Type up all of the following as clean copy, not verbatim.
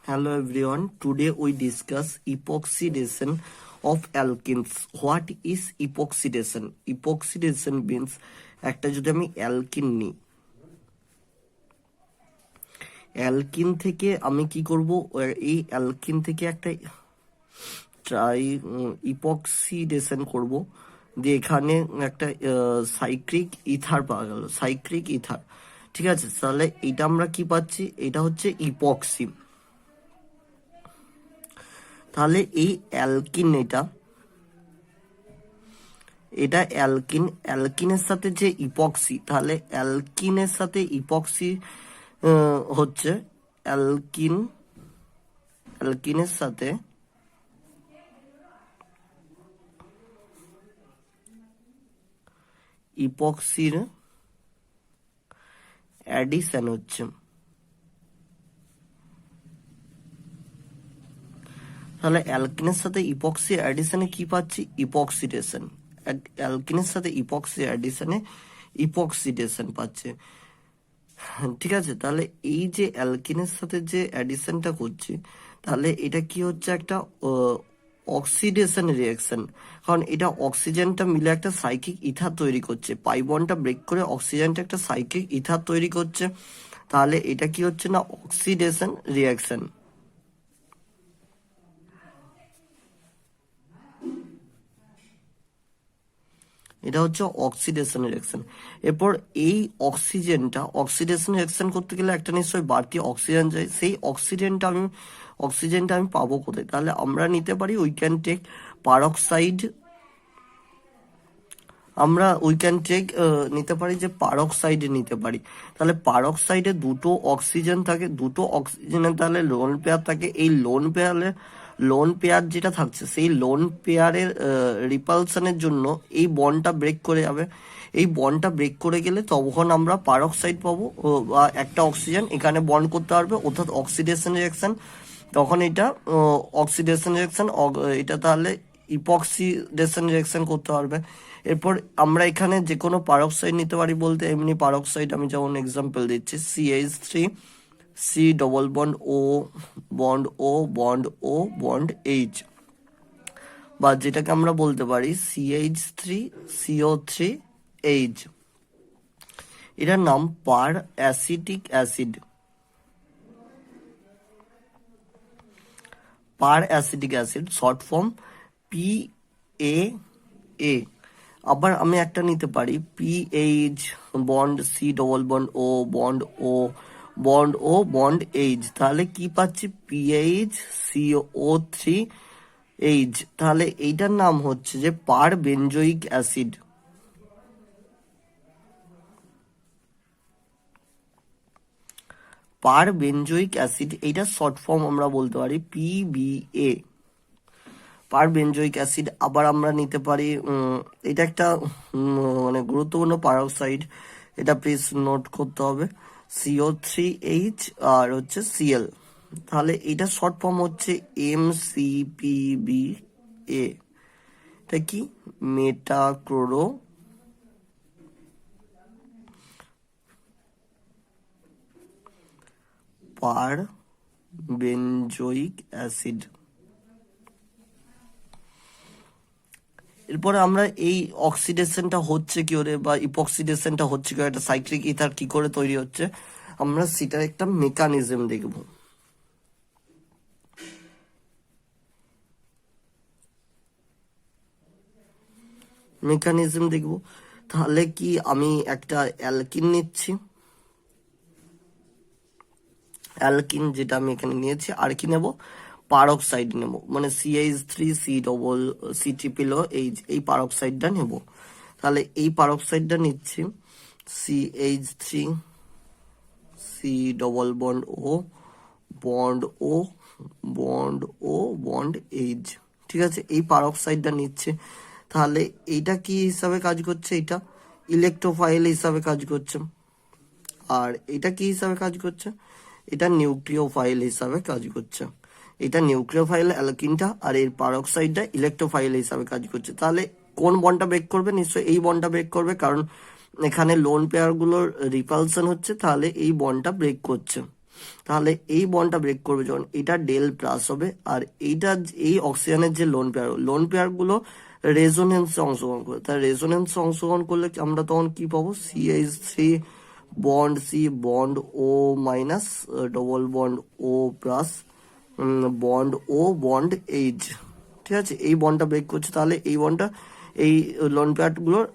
Hello everyone. Today we discuss epoxidation of alkenes. What is epoxidation? Epoxidation means একটা যদি আমি alkyne নিই, alkyne থেকে আমি কি করব, এই অ্যালকিন থেকে একটা ইপক্সিডেশন করব, দিয়ে এখানে একটা সাইক্লিক ইথার পাওয়া গেল, সাইক্লিক ইথার। ঠিক আছে, তাহলে এটা আমরা কি পাচ্ছি, এটা হচ্ছে ইপক্সি। তাহলে এই অ্যালকিন, এটা অ্যালকিন, অ্যালকিনের সাথে যে ইপক্সি, তাহলে অ্যালকিনের সাথে ইপক্সি হচ্ছে অ্যালকিন, অ্যালকিনের সাথে ইপক্সির অ্যাডিশন হচ্ছে। তাহলে অ্যালকিনের সাথে ইপক্সি অ্যাডিশনে কি পাচ্ছি, ইপক্সিডেশন। অ্যালকিনের সাথে ইপক্সি অ্যাডিশনে ইপক্সিডেশন পাচ্ছে। ঠিক আছে, তাহলে এই যে অ্যালকিনের সাথে যে অ্যাডিশনটা করছি, তাহলে এটা কি হচ্ছে, একটা অক্সিডেশন রিয়াকশন। কারণ এটা অক্সিজেনটা মিলে একটা সাইক্লিক ইথার তৈরি করছে, পাই বন্ডটা ব্রেক করে অক্সিজেনটা একটা সাইক্লিক ইথার তৈরি করছে। তাহলে এটা কি হচ্ছে না, অক্সিডেশন রিয়াকশন। এটা হচ্ছে অক্সিডেশন রিয়াকশন। এরপর এই অক্সিডেশন রিয়াকশন করতে গেলে একটা নিশ্চয়ই বাড়তি অক্সিজেন চাই। সেই অক্সিজেনটা আমি পাবো কোথায়? তাহলে আমরা নিতে পারি, উই ক্যান টেক পারক্সাইড, নিতে পারি যে পারক্সাইডে নিতে পারি। তাহলে পারক্সাইডে দুটো অক্সিজেন থাকে, দুটো অক্সিজেনের তাহলে লোন পেয়ার থাকে। এই লোন পেয়ার যেটা থাকছে, সেই লোন পেয়ারের রিপালশনের জন্য এই বন্ডটা ব্রেক করে যাবে। এই বন্ডটা ব্রেক করে গেলে তখন আমরা পারক্সাইড পাবো, বা একটা অক্সিজেন এখানে বন্ড করতে পারবে, অর্থাৎ অক্সিডেশন রিয়াকশন। তখন এটা অক্সিডেশন রিয়াকশন, এটা তাহলে ইপক্সিডেশন রিয়াকশন করতে পারবে। এরপর আমরা এখানে যে কোনো পারক্সাইড নিতে পারি, বলতে এমনি পারক্সাইড আমি যেমন এক্সাম্পল দিচ্ছি, CH3, C double bond O, bond O, bond O, bond H, বা যেটাকে আমরা বলতে পারি CH3CO3H। এটার নাম peracetic acid, peracetic acid, short form PAA। আবার আমি একটা নিতে পারি PH bond C double bond O, bond O, bond O, bond H. তাহলে কি পাচ্ছি, PHCO3H। তাহলে এইটার নাম হচ্ছে যে perbenzoic acid. Perbenzoic acid, এইটার শর্ট ফর্ম আমরা বলতে পারি PBA, পার বেনজোইক অ্যাসিড। আবার আমরা নিতে পারি, এটা একটা মানে গুরুত্বপূর্ণ পারক্সাইড, এটা প্লিজ নোট করতে হবে, CO3H আর হচ্ছে Cl। তাহলে এটা শর্ট ফর্ম হচ্ছে MCPBA। এটা কি, মেটাক্লোরো পার বেনজোইক অ্যাসিড। এরপরে আমরা এই অক্সিডেশনটা হচ্ছে কি করে, বা ইপক্সিডেশনটা হচ্ছে কি, একটা সাইক্লিক ইথার কি করে তৈরি হচ্ছে, আমরা সেটার একটা মেকানিজম দেখব। তাহলে কি, আমি একটা অ্যালকিন নিচ্ছি, অ্যালকিন যেটা আমি এখানে নিয়েছি, আর কি নেব, পারক্সাইড নেব, মানে CH3C+H, এই পারক্সাইডটা নেব। তাহলে এই পারক্সাইডটা নিচ্ছি, CH3, C double bond O, bond O, bond O, bond H. ঠিক আছে, এই পারক্সাইডটা নিচ্ছে। তাহলে এইটা কি হিসাবে কাজ করছে, এটা ইলেকট্রোফাইল হিসাবে কাজ করছে। আর এটা কি হিসাবে কাজ করছে, এটা নিউক্লিওফাইল হিসাবে কাজ করছে। এটা নিউক্লিওফাইল অ্যালকিনটা, আর এর পারক্সাইডটা ইলেকট্রোফাইল হিসাবে কাজ করছে। তাহলে কোন বন্ডটা ব্রেক করবে, নিশ্চয়ই এই বন্ডটা ব্রেক করবে, কারণ এখানে লোন পেয়ার গুলোর রিপালশন হচ্ছে, তাহলে এই বন্ডটা ব্রেক করছে। তাহলে এই বন্ডটা ব্রেক করবে যখন এটা ডেল প্লাস হবে, আর এইটা এই অক্সিজেনের যে লোন পেয়ার গুলো রেজোনেন্সে অংশগ্রহণ করে, তাই রেজোনেন্সে অংশগ্রহণ করলে আমরা তখন কি পাবো, CH3 bond C bond O minus double bond ও plus bond O bond H. ঠিক আছে, এই বন্ডটা ব্রেক করছে, তাহলে এই বন্ডটা এই লোন পেয়ারগুলোর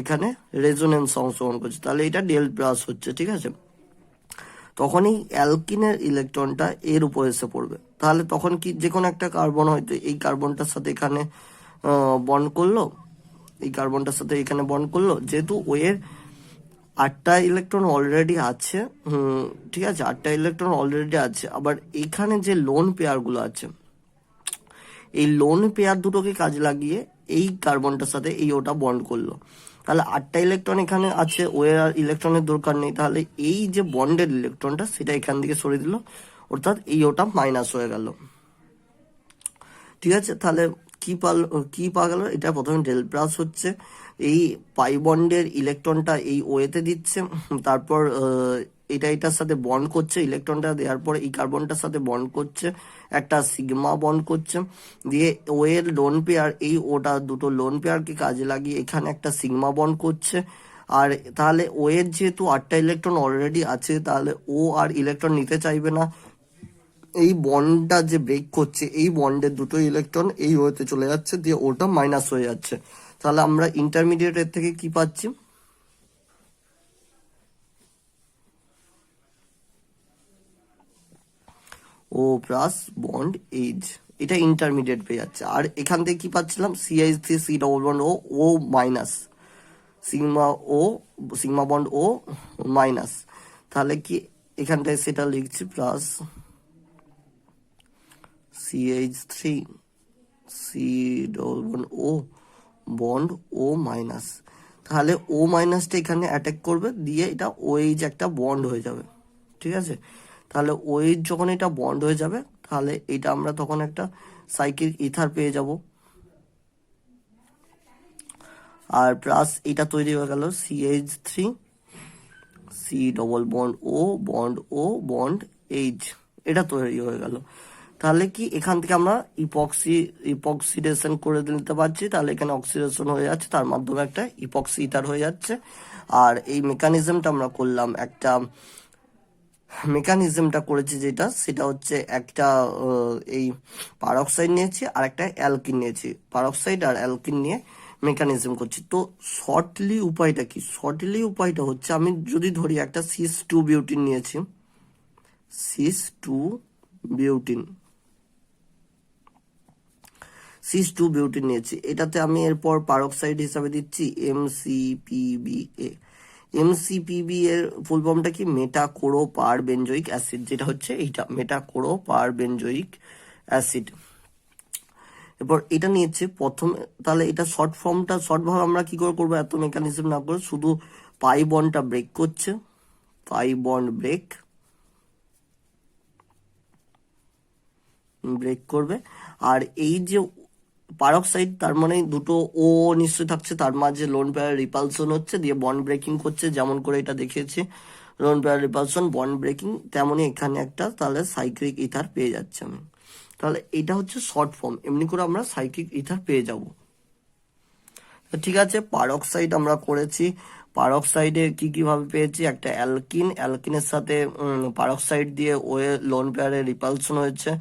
এখানে রেজোনেন্স অংশগ্রহণ করছে, তাহলে এটা ডেল প্লাস হচ্ছে। ঠিক আছে, তখন এই অ্যালকিনের ইলেকট্রনটা এর উপর এসে পড়বে, তাহলে তখন কি যে কোনো একটা কার্বন হয়তো এই কার্বনটার সাথে এখানে বন্ড করলো, এই কার্বনটার সাথে এখানে বন্ড করলো, যেহেতু ওয়ের 8টা ইলেকট্রন অলরেডি আছে। ঠিক আছে, 8টা ইলেকট্রন অলরেডি আছে, আবার এখানে যে লোন পেয়ার গুলো আছে, এই লোন পেয়ার দুটোকে কাজে লাগিয়ে এই কার্বনটার সাথে এই ওটা বন্ড করলো, তাহলে 8টা ইলেকট্রন এখানে আছে, ওয়ের আর ইলেকট্রনের দরকার নেই, তাহলে এই যে বন্ডের ইলেকট্রনটা সেটা এখান থেকে সরিয়ে দিল, অর্থাৎ এই ওটা মাইনাস হয়ে গেল। ঠিক আছে, তাহলে কি পাওয়া গেল, এটা প্রথমে ডেল প্লাস হচ্ছে, এই পাই বন্ডের ইলেকট্রনটা এই ওয়েতে দিচ্ছে, তারপর এটার সাথে বন্ড করছে, ইলেকট্রনটা দেওয়ার পরে এই কার্বনটার সাথে বন্ড করছে, একটা সিগমা বন্ড করছে, দিয়ে ওয়ের লোন পেয়ার এই ওটা দুটো লোন পেয়ারকে কাজে লাগিয়ে এখানে একটা সিগমা বন্ড করছে। আর তাহলে ওয়ের যেহেতু 8টা ইলেকট্রন অলরেডি আছে, তাহলে ও আর ইলেকট্রন নিতে চাইবে না, এই বন্ডটা যে ব্রেক করছে এই বন্ডের দুটো ইলেকট্রন এই ওয়েতে চলে যাচ্ছে, দিয়ে ওটা মাইনাস হয়ে যাচ্ছে, তাহলে আমরা ইন্টারমিডিয়েটের থেকে কি পাচ্ছি, ও প্লাস বন্ড এইচ, এটা ইন্টারমিডিয়েট পেয়ে যাচ্ছে। আর এখান থেকে কি পাচ্ছিলাম, CH3 C double bond O O minus sigma O sigma bond O minus, তাহলে কি এখানটায় সেটা লিখছি plus CH3 C double bond O bond O minus, তাহলে ও মাইনাসটা এখানে অ্যাটাক করবে, দিয়ে এটা ওএইচ একটা বন্ড হয়ে যাবে। ঠিক আছে, তাহলে ওএইচ যখন এটা বন্ড হয়ে যাবে, তাহলে এটা আমরা তখন একটা সাইক্লিক ইথার পেয়ে যাব। আর প্লাস এটা তৈরি হয়ে গেল CH3 C double bond O bond H, এটা তৈরি হয়ে গেল। তাহলে কি এখান থেকে আমরা ইপক্সিডেশন করে নিতে পারছি, তাহলে এখানে অক্সিডেশন হয়ে যাচ্ছে, তার মাধ্যমে একটা ইপক্সি ইথার হয়ে যাচ্ছে। আর এই মেকানিজমটা আমরা করলাম, একটা মেকানিজমটা করেছি যেটা, সেটা হচ্ছে একটা এই পারক্সাইড নিয়েছি আর একটা অ্যালকিন নিয়েছি, পারক্সাইড আর অ্যালকিন নিয়ে মেকানিজম করছি। তো শর্টলি উপায়টা কি, শর্টলি উপায়টা হচ্ছে, আমি যদি ধরি একটা সিস 2 বিউটিন নিয়েছি, সিস 2 বিউটিন সিস 2 বিউটিন নিয়েছি, এটাতে আমি এরপর পারক্সাইড হিসাবে দিচ্ছি MCPBA। MCPB এর ফুল ফর্মটা কি, মেটাকোরো পার বেঞ্জয়িক অ্যাসিড, যেটা হচ্ছে এইটা মেটাকোরো পার বেঞ্জয়িক অ্যাসিড। এরপর এটা নিয়েছে প্রথমে, তাহলে এটা শর্ট ফর্মটা শর্ট ভাবে আমরা কি করে করবো, এত মেকানিজম না করে শুধু পাই বন্ডটা ব্রেক করছে, পাই বন্ড ব্রেক করবে। আর এই যে পারক্সাইড, তার মানে দুটো ও নিশ্চয়ই থাকছে, তার মাঝে লোন পেয়ার রিপালশন হচ্ছে, দিয়ে বন্ড ব্রেকিং করছে, যেমন করে এটা দেখিয়েছি lone pair repulsion bond breaking, তেমনি এখানে একটা তাহলে সাইক্লিক ইথার পেয়ে যাচ্ছে আমি। তাহলে এটা হচ্ছে শর্ট ফর্ম, এমনি করে আমরা সাইক্লিক ইথার পেয়ে যাব। ঠিক আছে, পারক্সাইড আমরা করেছি, পারক্সাইডে কি কিভাবে পেয়েছি, একটা অ্যালকিনের সাথে পারক্সাইড দিয়ে ওয়ে লোন পেয়ারে রিপালশন হয়েছে,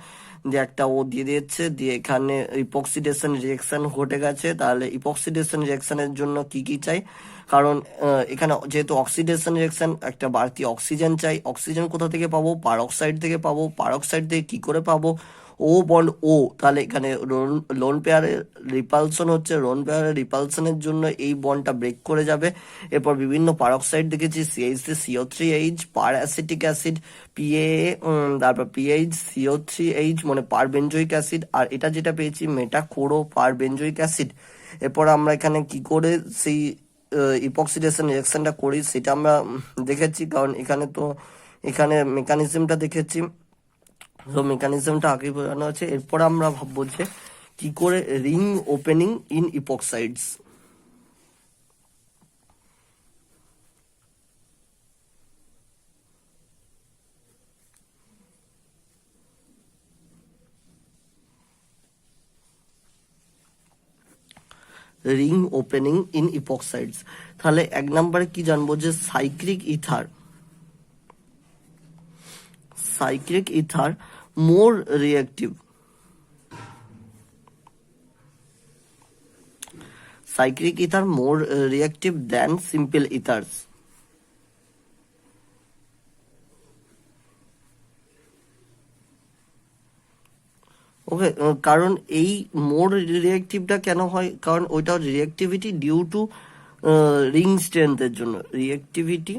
দিয়ে একটা ও দিয়ে দিয়েছে, দিয়ে এখানে ইপক্সিডেশন রিয়েকশন ঘটে গেছে। তাহলে ইপক্সিডেশন রিয়েকশনের জন্য কি কি চাই, কারণ এখানে যেহেতু অক্সিডেশন রিয়েকশন, একটা বাড়তি অক্সিজেন চাই, অক্সিজেন কোথা থেকে পাবো, পারক্সাইড থেকে পাবো, পারক্সাইড থেকে কি করে পাবো, ও বন্ড ও, তাহলে এখানে লোন পেয়ারের রিপালশন হচ্ছে, লোন পেয়ারের রিপালশনের জন্য এই বন্ডটা ব্রেক করে যাবে। এরপর বিভিন্ন পারক্সাইড দেখেছি, CH3CO3H পার অ্যাসিটিক অ্যাসিড, PAA, তারপর PHCO3H মানে পার বেঞ্জয়িক অ্যাসিড, আর এটা যেটা পেয়েছি মেটাকোরো পার বেঞ্জয়িক অ্যাসিড। এরপর আমরা এখানে কি করে সেই ইপক্সিডেশন রিঅ্যাকশনটা করি সেটা আমরা দেখেছি, কারণ এখানে মেকানিজমটা দেখেছি, তো মেকানিজমটা আগে বোঝানো আছে। এরপর আমরা ভাববো যে কি করে ring opening in epoxides. Ring opening in epoxides. তাহলে 1 নম্বরে কি জানবো যে cyclic ether more reactive, cyclic ether more reactive than simple ethers. Okay, কারণ এই মোর রিঅ্যাক্টিভটা কেন হয়, কারণ ওইটা রিঅ্যাক্টিভিটি ডিউ টু রিং স্ট্রেংথের জন্য, reactivity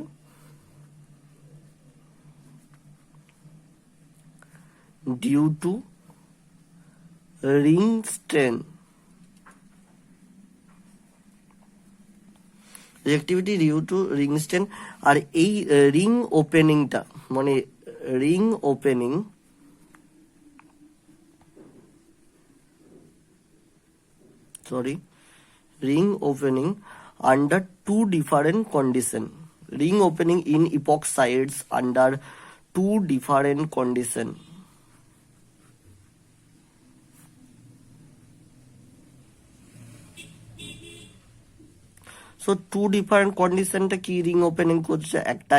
due to ring strength, reactivity due to ring strength. আর এই রিং ওপেনিংটা মানে ring opening ring opening under two different condition, ring opening in epoxides under two different condition. So two different কন্ডিশনটা কি ring opening করছে, একটা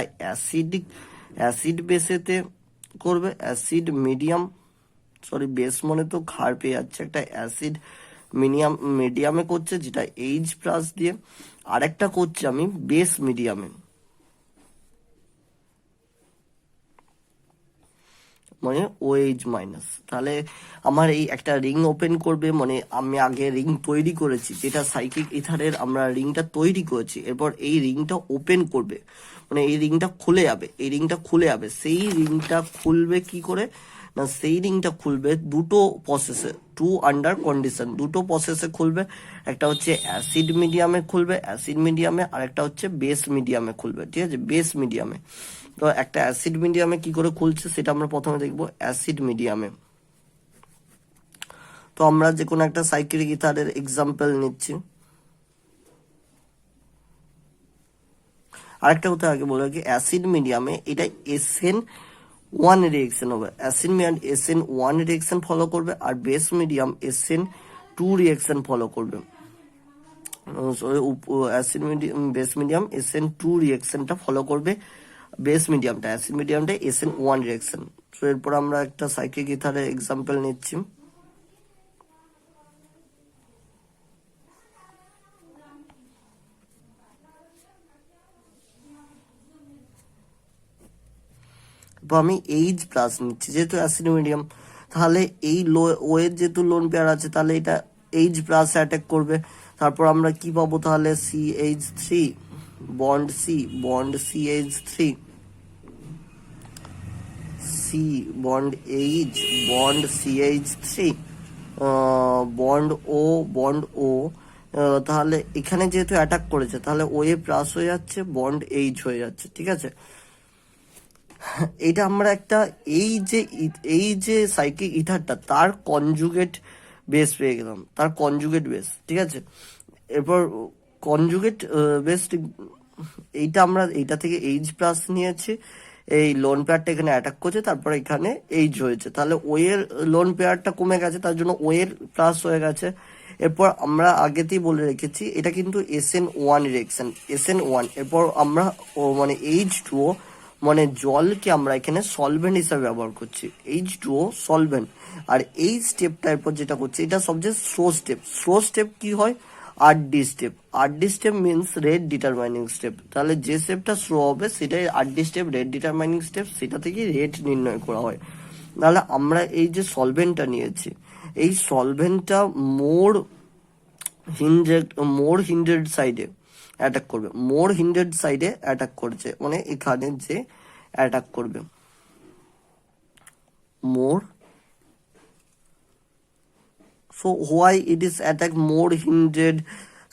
acid বেসেতে করবে, acid medium, base মনে তো ঘাড় পেয়ে যাচ্ছে, একটা অ্যাসিড মিডিয়ামে করছে যেটা H+ দিয়ে, আরেকটা করছে আমি বেস মিডিয়ামে, মানে OH-। তাহলে আমার এই একটা রিং ওপেন করবে, মানে আমি আগে রিং তৈরি করেছি, যেটা সাইক্লিক ইথারের আমরা রিংটা তৈরি করেছি, এরপর এই রিংটা ওপেন করবে, মানে এই রিংটা খুলে যাবে, সেই রিংটা খুলবে কি করে না, সেই রিংটা খুলবে দুটো প্রসেসে, টু আন্ডার কন্ডিশন, দুটো প্রসেসে খুলবে, একটা হচ্ছে অ্যাসিড মিডিয়ামে, আর একটা হচ্ছে বেস মিডিয়ামে খুলবে, ঠিক আছে, বেস মিডিয়ামে। তো একটা অ্যাসিড মিডিয়ামে কি করে খুলছে সেটা আমরা প্রথমে দেখবো, অ্যাসিড মিডিয়ামে। তো আমরা যে কোনো একটা সাইক্লিক ইথারের এক্সাম্পল নিচ্ছি। আরেকটা কথা আগে বলে রাখি, অ্যাসিড মিডিয়ামে এটা SN1 রিয়েকশন হবে, acid medium SN1 reaction follow করবে, আর base medium SN2 reaction follow করবে। Acid medium base medium SN2 রিয়েকশনটা ফলো করবে, বেস মিডিয়ামটা অ্যাসিড মিডিয়ামটা SN1 রিয়েকশন। তো এরপর আমরা একটা সাইক্লিক ইথারের এক্সাম্পল নিচ্ছি। আমি H+ নিচ্ছি, যেহেতু অ্যাসিড মিডিয়াম, তাহলে এই ওয়ের যেহেতু লোন পেয়ার আছে, তাহলে এটা H+ অ্যাটাক করবে। তারপর আমরা কি পাবো, তাহলে CH3 bond CH3, C bond H bond CH3 bond O, তাহলে এখানে যেহেতু অ্যাটাক করেছে, তাহলে OA+ হয়ে যাচ্ছে, বন্ড H হয়ে যাচ্ছে, ঠিক আছে। এটা আমরা একটা এই যে সাইক্লিক ইথারটা তার কনজুগেট বেস পেয়ে গেলাম, ঠিক আছে। এরপর কনজুগেট বেস, এইটা আমরা এইটা থেকে H+ নিয়েছি, এই লোন পেয়ারটা এখানে অ্যাটাক করছে, তারপর এখানে H হয়েছে, তাহলে ও এর লোন পেয়ারটা কমে গেছে, তার জন্য ও এর প্লাস হয়ে গেছে। এরপর আমরা আগেতেই বলে রেখেছি এটা কিন্তু SN1 রিয়েকশন, SN1। এরপর আমরা মানে H2O মানে জলকে আমরা এখানে সলভেন্ট হিসাবে ব্যবহার করছি, H2O সলভেন্ট। আর এই স্টেপটা এরপর যেটা করছে, এটা সবচেয়ে স্লো স্টেপ কি হয়, RD step means rate determining step. তাহলে যে স্টেপটা স্লো হবে সেটাই RD step, rate determining step, সেটা থেকে রেট নির্ণয় করা হয়। তাহলে আমরা এই যে সলভেন্টটা নিয়েছি, এই সলভেন্টটা মোর হিন্ডেড সাইডে অ্যাটাক করবে, মানে এখানে যে অ্যাটাক করবে মোর। So why it is attack more hindered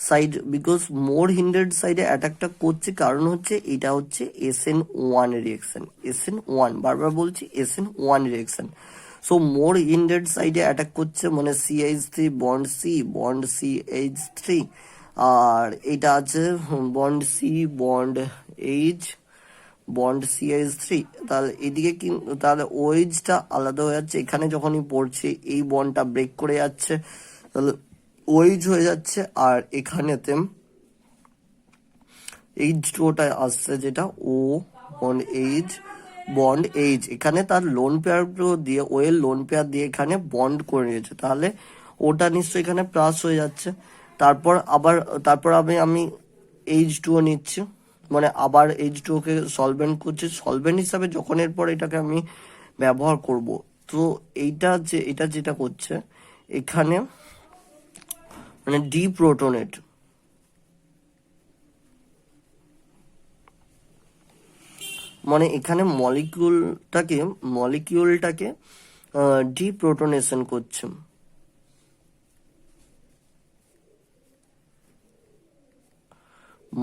side, because more hindered side এ অ্যাটাকটা করছে কারণ হচ্ছে এটা হচ্ছে SN1 রিয়েকশন, SN1 বারবার বলছি, SN1 রিয়েকশন। সো মোর hindered সাইডে অ্যাটাক করছে, মানে CH3 বন্ড CH3, আর এটা আছে bond C bond H bond CH3। তাহলে এদিকে তাহলে OH টা আলাদা হয়ে যাচ্ছে, এখানে যখনই পড়ছে এই বন্ডটা ব্রেক করে যাচ্ছে, তাহলে ওইজ হয়ে যাচ্ছে, আর এখানেতে এইচ টুটা আসছে যেটা ও বন্ড এইচ বন্ড এইচ, এখানে তার লোন পেয়ার দিয়ে ও এর লোন পেয়ার দিয়ে এখানে বন্ড করে নিয়েছে, তাহলে ওটা নিশ্চয়ই এখানে প্লাস হয়ে যাচ্ছে। তারপর আমি এইচ টুও নিচ্ছি, মানে আবার এইচ টুকে সলভেন্ট করছি, সলভেন্ট হিসাবে যখন এরপর এটাকে আমি ব্যবহার করব। তো এটা যেটা করছে এখানে মানে ডিপ্রোটনেট, মানে এখানে মলিকিউলটাকে ডিপ্রোটনেশন করছে,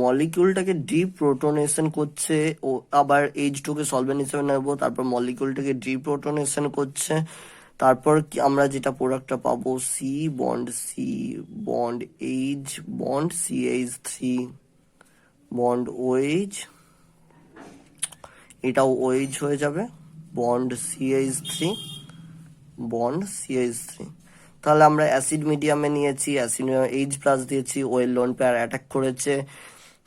মলিকিউলটাকে ডিপ্রোটনেশন করছে। ও আবার এইচ টু কে সলভেন্ট হিসেবে নেব, তারপর মলিকিউলটাকে ডিপ্রোটনেশন করছে। তারপর কি আমরা যেটা প্রোডাক্টটা পাবো, C bond H bond CH3 bond OH, এটাও ওএইচ হয়ে যাবে, বন্ড CH3 বন্ড CH3। তাহলে আমরা অ্যাসিড মিডিয়ামে নিয়েছি, অ্যাসিড এইচ প্লাস দিয়েছি, ওয়েল লোন পেয়ার অ্যাটাক করেছে।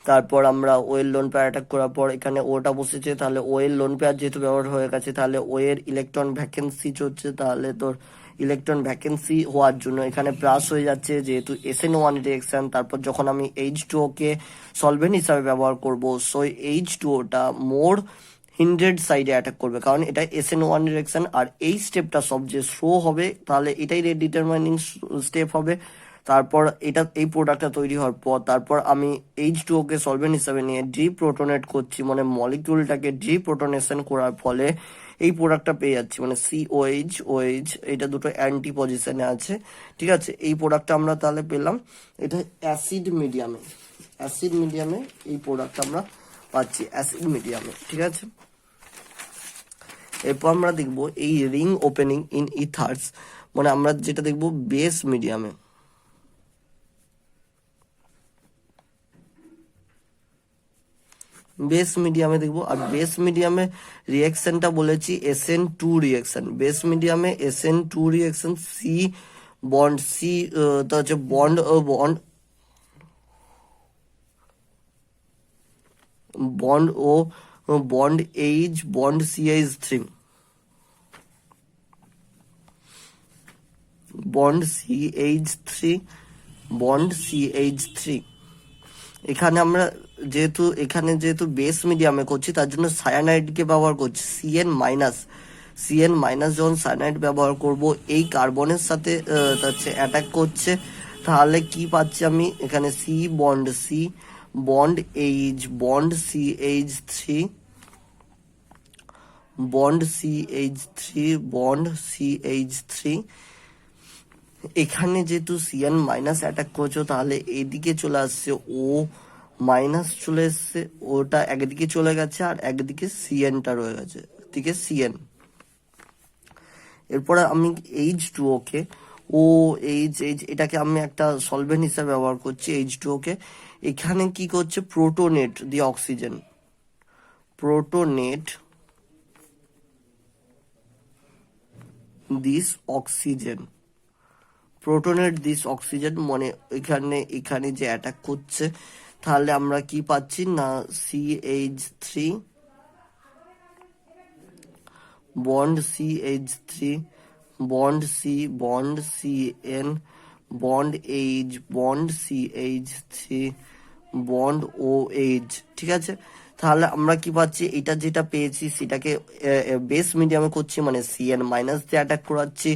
তারপর আমরা ওয়েল লোন পেয়ার অ্যাটাক করার পর এখানে ওটা বসেছে, তাহলে ওয়েল লোন পেয়ার যেহেতু ব্যবহার হয়ে গেছে, তাহলে ওয়ের ইলেকট্রন ভ্যাকেন্সি হচ্ছে, তাহলে তোর ইলেকট্রন ভ্যাকেন্সি হওয়ার জন্য এখানে প্লাস হয়ে যাচ্ছে, যেহেতু SN1 রিয়েকশন। তারপর যখন আমি H2O কে সলভেন্ট হিসাবে ব্যবহার করব, সো H2Oটা মোর হিন্ড্রেড সাইডে অ্যাটাক করবে, কারণ এটা SN1 রিয়েকশন, আর এই স্টেপটা সবচেয়ে স্লো হবে, তাহলে এটাই ডিটারমাইনিং স্টেপ হবে। তারপর এই প্রোডাক্টটা তৈরি হওয়ার পর তারপর আমি H2O কে সলভেন্ট হিসাবে নিয়ে ডিপ্রোটনেট করছি, মানে মলিকিউলটাকে ডিপ্রোটনেশন করার ফলে এই প্রোডাক্টটা পেয়ে যাচ্ছি, মানে OH এটা দুটো অ্যান্টি পজিশনে আছে। ঠিক আছে, এই প্রোডাক্টটা আমরা তাহলে পেলাম, এটা অ্যাসিড মিডিয়ামে এই প্রোডাক্টটা আমরা পাচ্ছি অ্যাসিড মিডিয়ামে। ঠিক আছে, এরপর আমরা দেখব এই রিং ওপেনিং ইন ইথার্স, মানে আমরা যেটা দেখব বেস মিডিয়ামে। বেস মিডিয়ামে দেখবো, আর বেস মিডিয়ামে রিয়াকশনটা বলেছি SN2 রিয়াকশন, বেস মিডিয়ামে SN2 রিয়াকশন, সি তা হচ্ছে bond bond bond O bond H bond CH3 bond CH3 bond CH3। এখানে যেহেতু বেস মিডিয়ামে করছি, তার জন্য সায়ানাইডকে ব্যবহার করছি, CN মাইনাস যখন সায়ানাইড ব্যবহার করব, এই কার্বনের সাথে হচ্ছে অ্যাটাক করছে, তাহলে কি পাচ্ছি আমি এখানে C bond H bond CH3 bond CH3 bond CH3। এখানে যেহেতু CN মাইনাস অ্যাটাক করছো, তাহলে এদিকে চলে আসছে ও মাইনাস চলে এসছে, ওটা একদিকে চলে গেছে আর একদিকে CNটা রয়ে গেছে, দিকে CN। এরপরে আমি H2O কে এটাকে আমি একটা সলভেন্ট হিসাবে ব্যবহার করছি H2O কে। এখানে কি করছে, প্রোটোনেট দিয়ে অক্সিজেন, প্রোটোনেট দিস অক্সিজেন মানে এখানে যে অ্যাটাক করছে, তাহলে আমরা কি পাচ্ছি না CH3 bond CH3 bond CN bond H bond CH3 bond OH। ঠিক আছে, তাহলে আমরা কি পাচ্ছি, এটা যেটা পেয়েছি সেটাকে বেস মিডিয়ামে করছি, মানে CN মাইনাস দিয়ে অ্যাটাক করাচ্ছি,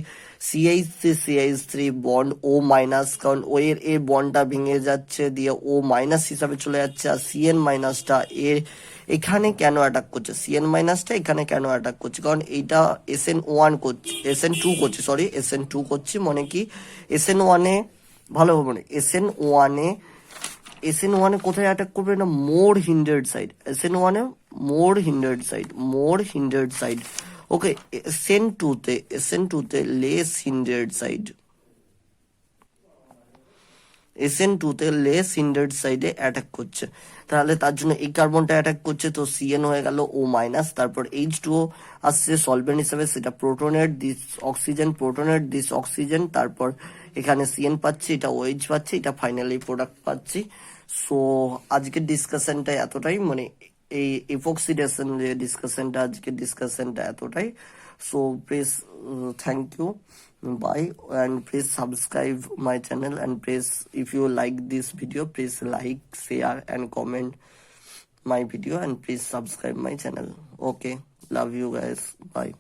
CH3 বন্ড O মাইনাস, কারণ ও এর বন্ডটা ভেঙে যাচ্ছে, দিয়ে O মাইনাস হিসাবে চলে যাচ্ছে, আর CN মাইনাসটা এখানে কেন অ্যাটাক করছে, CN মাইনাসটা এখানে কেন অ্যাটাক করছে, কারণ এইটা SN1 করছে, SN2 করছে, SN2 করছি, মানে কি SN1 এ ভালোভাবে, মানে SN1 এ কোথায় অ্যাটাক করবে না, মোর হিন্ডার্ড সাইড। ওকে, SN2 তে লেস হিন্ডার্ড সাইড, SN2 তে লেস হিন্ডার্ড সাইডে অ্যাটাক করছে, তাহলে তার জন্য এই কার্বনটা অ্যাটাক করছে, তো CN হয়ে গেল O মাইনাস, তারপর H2O আসছে সলভেন্ট হিসেবে, সেটা প্রোটনের দিস অক্সিজেন, প্রোটনের দিস অক্সিজেন, তারপর এখানে CN পাচ্ছি, এটা OH পাচ্ছি, এটা ফাইনালি প্রোডাক্ট পাচ্ছি। সো আজকের ডিসকাশনটা এতটাই, মানে এই এপক্সিডেশন যে ডিসকাশনটা, আজকের ডিসকাশনটা এতটাই। So please thank you, bye, and please subscribe my channel, and please, if you like this video, please like, share and comment my video, and please subscribe my channel. Okay, love you guys, bye.